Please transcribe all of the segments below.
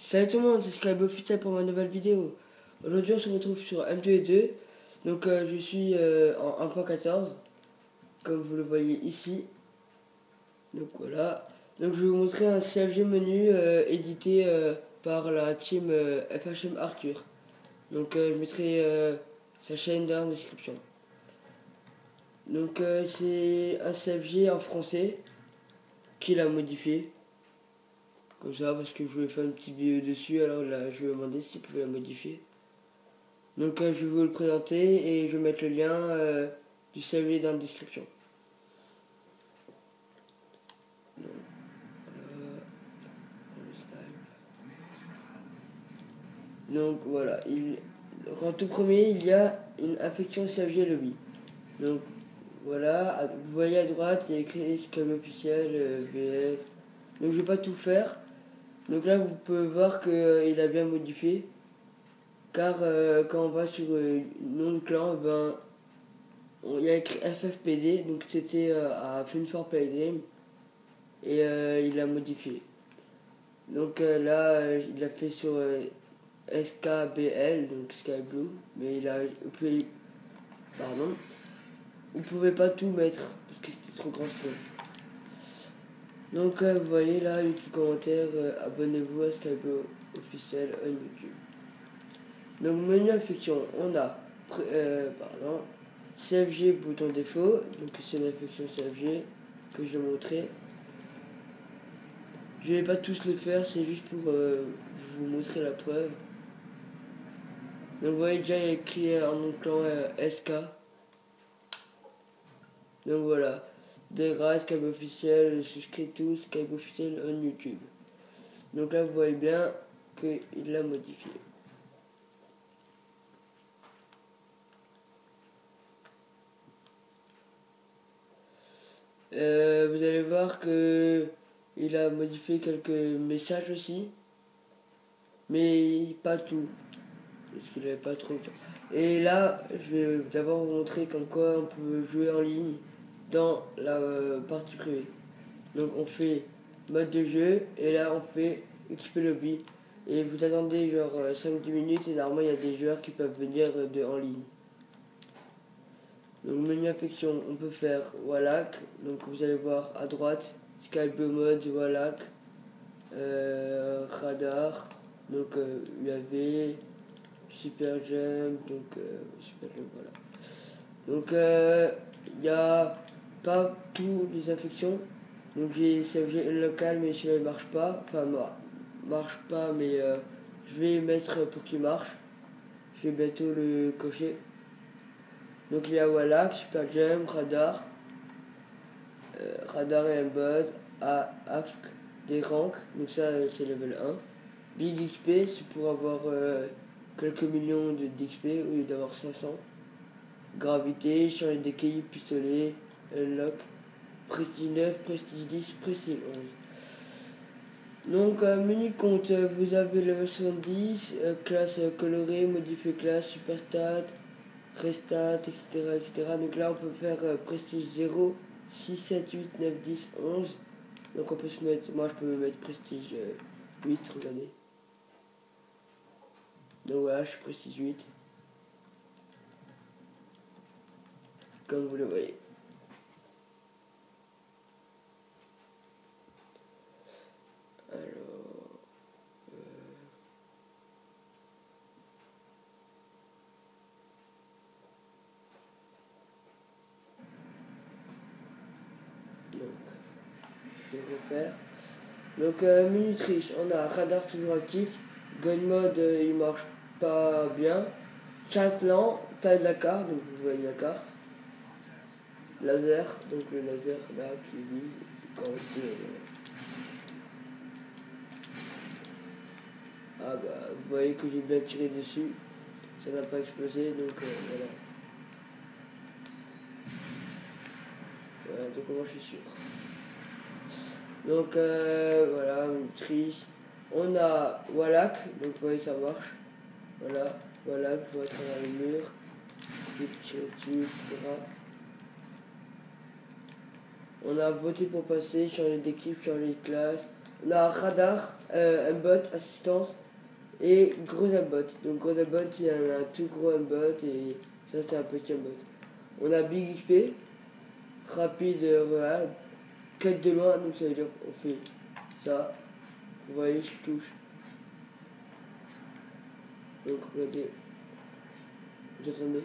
Salut tout le monde, c'est Skype officiel pour ma nouvelle vidéo. Aujourd'hui on se retrouve sur M2E2. Donc je suis en 1.14, comme vous le voyez ici. Donc voilà. Donc je vais vous montrer un CFG menu édité par la team FHM Arthur. Donc je mettrai sa chaîne dans la description. Donc c'est un CFG en français qu'il a modifié. Comme ça, parce que je voulais faire une petite vidéo dessus, alors là je vais demander s'il pouvait la modifier. Donc je vais vous le présenter et je vais mettre le lien du CFG dans la description. Donc voilà, en tout premier il y a une infection CFG Lobby. Donc voilà, vous voyez à droite il y a écrit Skype officiel, VF. Donc je vais pas tout faire. Donc là vous pouvez voir qu'il a bien modifié. Car quand on va sur nom de clan, il y a écrit FFPD, donc c'était à Fun for Play Game. Et il a modifié. Donc là, il a fait sur SKBL, donc Sky Blue, mais il a pardon, vous pouvez pas tout mettre parce que c'était trop grand. Donc vous voyez là, YouTube commentaire, abonnez-vous à Sky Blue officiel on YouTube. Donc menu infection, on a CFG bouton défaut, donc c'est l'infection CFG que je vais montrer. Je vais pas tous le faire, c'est juste pour vous montrer la preuve. Donc vous voyez déjà il y a écrit en mon clan SK. Donc voilà. De grâce, Skype officiel, souscris tous, Skype officiel on YouTube. Donc là vous voyez bien qu'il l'a modifié. Vous allez voir que il a modifié quelques messages aussi. Mais pas tout. Parce qu'il n'avait pas trop de temps. Et là, je vais d'abord vous montrer comme quoi on peut jouer en ligne dans la partie privée. Donc on fait mode de jeu et là on fait XP Lobby. Et vous attendez genre 5-10 minutes et normalement il y a des joueurs qui peuvent venir en ligne. Donc menu infection, on peut faire Wallach. Donc vous allez voir à droite, Skype mode, Wallach, radar, donc UAV, super jump, donc super jump, voilà. Donc il n'y a pas tous les infections. Donc j'ai CFG local mais celui-là il marche pas. Enfin marche pas mais je vais mettre pour qu'il marche. Je vais bientôt le cocher. Donc il y a Wallach, super jump, radar, radar et un buzz, AFK, des ranks, donc ça c'est level 1. Big XP c'est pour avoir quelques millions d'XP au lieu d'avoir 500. Gravité, changer des cailloux, pistolet, unlock, prestige 9, prestige 10, prestige 11. Donc menu compte, vous avez level 70, classe colorée, modifier classe, superstat, restat, etc. Donc là on peut faire prestige 0, 6, 7, 8, 9, 10, 11. Donc on peut se mettre, moi je peux me mettre prestige 8, regardez. Donc voilà, je suis prestige 8. Comme vous le voyez. Alors, donc, je vais refaire. Donc, menu triche, on a radar toujours actif, gun mode il marche pas bien, chat lent, taille de la carte, donc vous voyez la carte, laser, donc le laser là qui vise quand aussi. Ah bah, vous voyez que j'ai bien tiré dessus, ça n'a pas explosé, donc voilà. Voilà, donc moi je suis sûr. Donc voilà, une triche. On a Wallach, donc vous voyez ça marche. Voilà, Wallach, pour être dans le mur. Je tire dessus, etc. On a voté pour passer, changer d'équipe, changer de classe, On a radar, aimbot, assistance et gros aimbot. Donc gros aimbot, c'est un tout gros aimbot et ça c'est un petit aimbot. On a big XP, rapide, voilà, quête de loin, donc ça veut dire qu'on fait ça. Vous voyez, je touche. Donc regardez, j'attendais.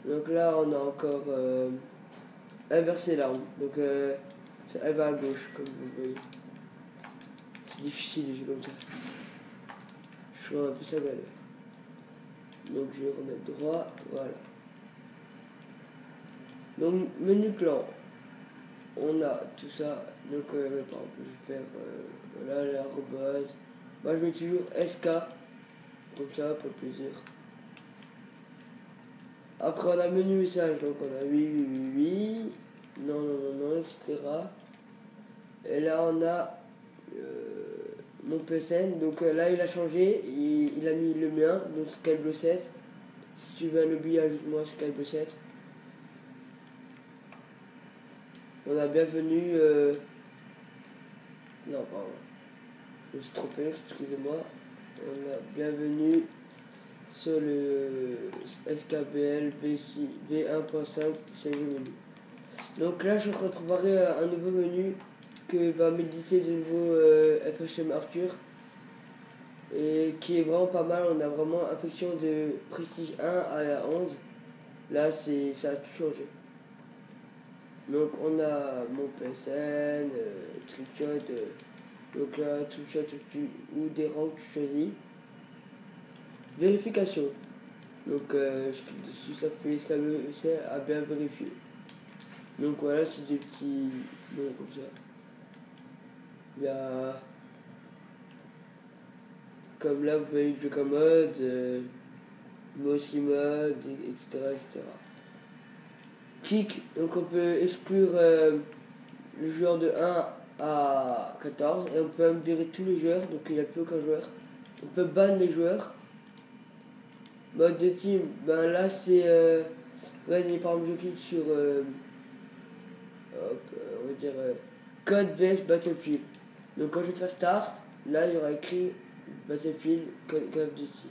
Donc là on a encore inversé l'arme. Donc elle va à gauche comme vous voyez. C'est difficile de jouer comme ça. Je vois un peu ça galère. Donc je vais remettre droit, voilà. Donc menu clan, on a tout ça. Donc par exemple je vais faire voilà l'arrobase. Moi je mets toujours SK, comme ça pour le plaisir. Après on a menu message, donc on a oui, oui, oui, oui, non, non, non, non, etc. Et là on a mon PSN, donc là il a changé, il a mis le mien, donc Skyblue 7. Si tu veux un lobby, ajoute-moi Skyblue 7. On a bienvenue. Non, pardon. Je me suis trompé, excusez-moi. On a bienvenue sur le SKBL V1.5 CG menu. Donc là, je suis en train de préparer un nouveau menu que va méditer de nouveau FHM Arthur. Et qui est vraiment pas mal. On a vraiment infection de prestige 1 à 11. Là, ça a tout changé. Donc on a mon PSN, Trickshot, donc là Trickshot ou des rangs que tu choisis. Vérification. Donc je clique dessus, ça fait ça à bien vérifier. Donc voilà, c'est des petits noms comme ça. Il y a comme là vous voyez le mode, Mossy mode, etc., etc. Kick, donc on peut exclure le joueur de 1 à 14 et on peut même virer tous les joueurs, donc il n'y a plus aucun joueur. On peut ban les joueurs. Mode de team, ben là c'est ouais, par exemple je clique sur on va dire code vs Battlefield. Donc quand je vais faire start, là il y aura écrit Battlefield Call of Duty.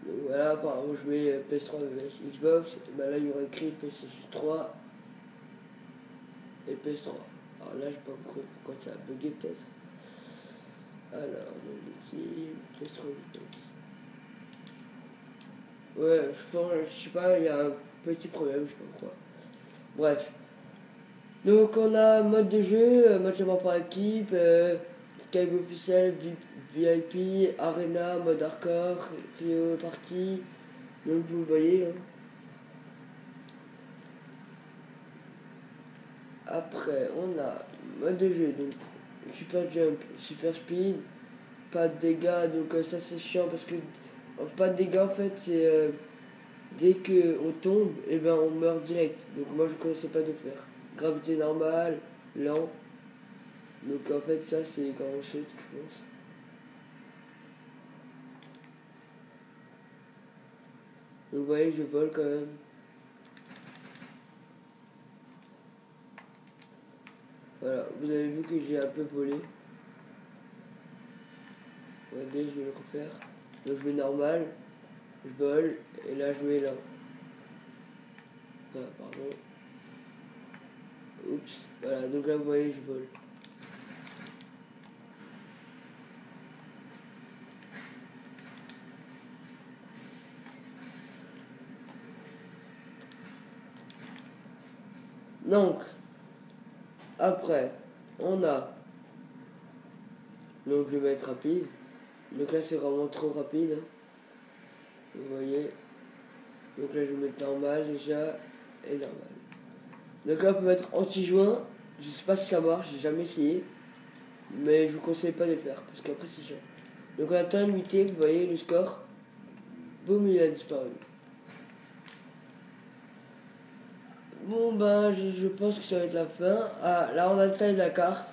Donc voilà, par exemple je mets PS3 vs Xbox, ben là il y aura écrit PS3 et PS3. Alors là, je sais pas pourquoi ça a bugué peut-être. Alors, on a ici, PS3. Ouais, je sais pas, il y a un petit problème, je sais pas pourquoi. Bref. Donc on a mode de jeu, match par équipe, Skype officiel, VIP, Arena, mode hardcore, Rio Party. Donc vous voyez. Hein. Après, on a mode de jeu, donc super jump, super speed, pas de dégâts, donc ça c'est chiant parce que pas de dégâts en fait c'est dès qu'on tombe, et ben on meurt direct. Donc moi je connaissais pas de faire. Gravité normale, lent. Donc en fait ça c'est quand on saute je pense. Donc vous voyez je vole quand même. Voilà, vous avez vu que j'ai un peu volé. Regardez, je vais le refaire. Donc je mets normal, je vole, et là je mets là. Ah, pardon. Oups, voilà, donc là vous voyez je vole. Donc, après, on a, donc je vais être rapide. Donc là c'est vraiment trop rapide. Hein. Vous voyez. Donc là je vais mettre normal déjà et normal. Donc là on peut mettre anti-joint. Je sais pas si ça marche, j'ai jamais essayé. Mais je vous conseille pas de le faire parce qu'après c'est chiant. Donc on atteint l'unité, vous voyez le score. Boum, il a disparu. Bon ben je pense que ça va être la fin. Ah là on a le taille de la carte.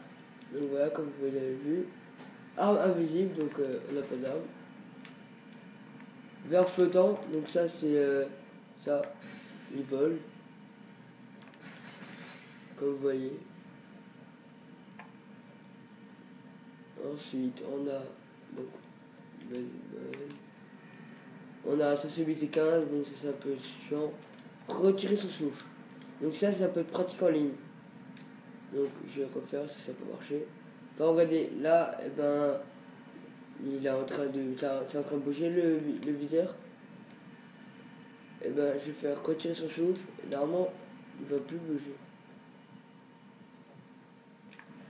Donc voilà comme vous l'avez vu. Arme invisible, donc on n'a pas d'arme. Verre flottant, donc ça c'est ça, il vole. comme vous voyez. Ensuite, on a donc on a sensibilité 15, donc ça peut être chiant. Retirer son souffle. Donc ça peut être pratique en ligne. Donc je vais refaire si ça peut marcher. Enfin, regardez, là, eh ben, il est en train de, c'est en train de bouger le viseur. Et ben, je vais faire retirer son souffle. Et normalement, il va plus bouger.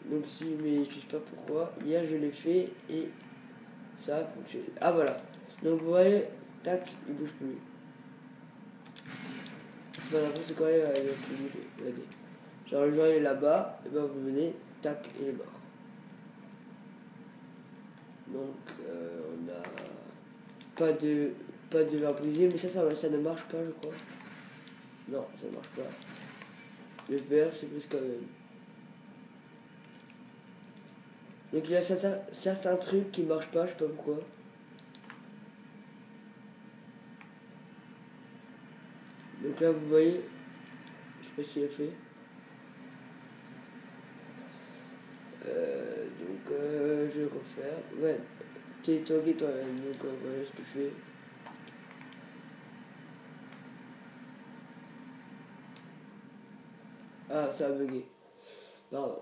Donc si, mais je sais pas pourquoi. Hier, je l'ai fait et ça a fonctionné. Ah voilà. Donc vous voyez, tac, il bouge plus. Enfin, n'importe quoi, il va plus bouger. Regardez. Genre le joueur est là-bas, et ben vous venez, tac, il est mort. Donc on a pas de verre brisé, mais ça ne marche pas, je crois. Non, ça ne marche pas. Le verre c'est plus quand même. Donc il y a certains trucs qui marchent pas, je sais pas pourquoi. Donc là vous voyez, je sais pas s'il a fait. Je vais refaire. Ouais, t'es toi-même, donc voilà ce que je fais. Ah, ça a bugué. Pardon.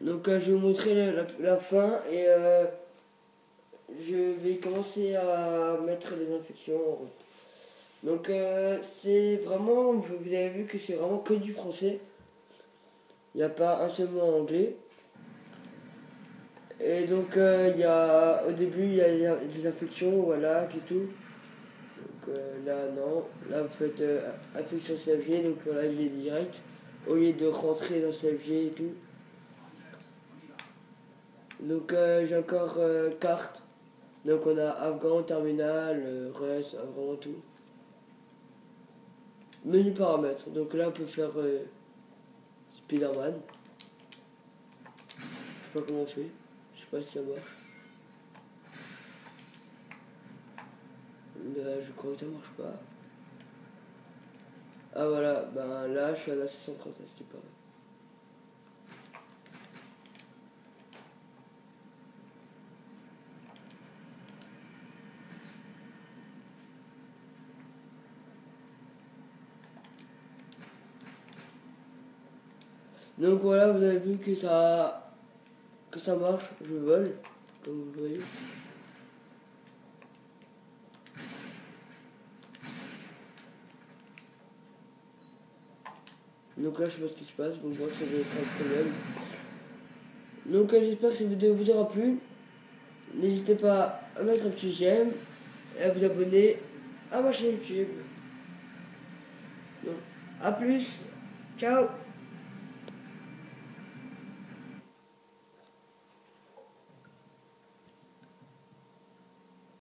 Donc je vais vous montrer la fin et je vais commencer à mettre les infections en route. Donc c'est vraiment, vous avez vu que c'est vraiment que du français. Il n'y a pas un seul mot en anglais. Et donc au début il y a des infections, voilà, et tout. Donc là non, là vous faites infection CFG, donc voilà il est direct. Au lieu de rentrer dans CFG et tout. Donc j'ai encore carte. Donc on a Afghan, Terminal, Rus, vraiment tout. Menu paramètres. Donc là on peut faire Spider-Man. Je sais pas comment on fait. Je sais pas si ça marche. Je crois que ça marche pas. Ah voilà, ben là je suis à la 630 c'est pareil. Donc voilà, vous avez vu que ça marche, je vole, comme vous le voyez. Donc là je sais pas ce qui se passe, donc moi ça va être un problème. Donc j'espère que cette vidéo vous aura plu. N'hésitez pas à mettre un petit j'aime et à vous abonner à ma chaîne YouTube. Donc, à plus, ciao.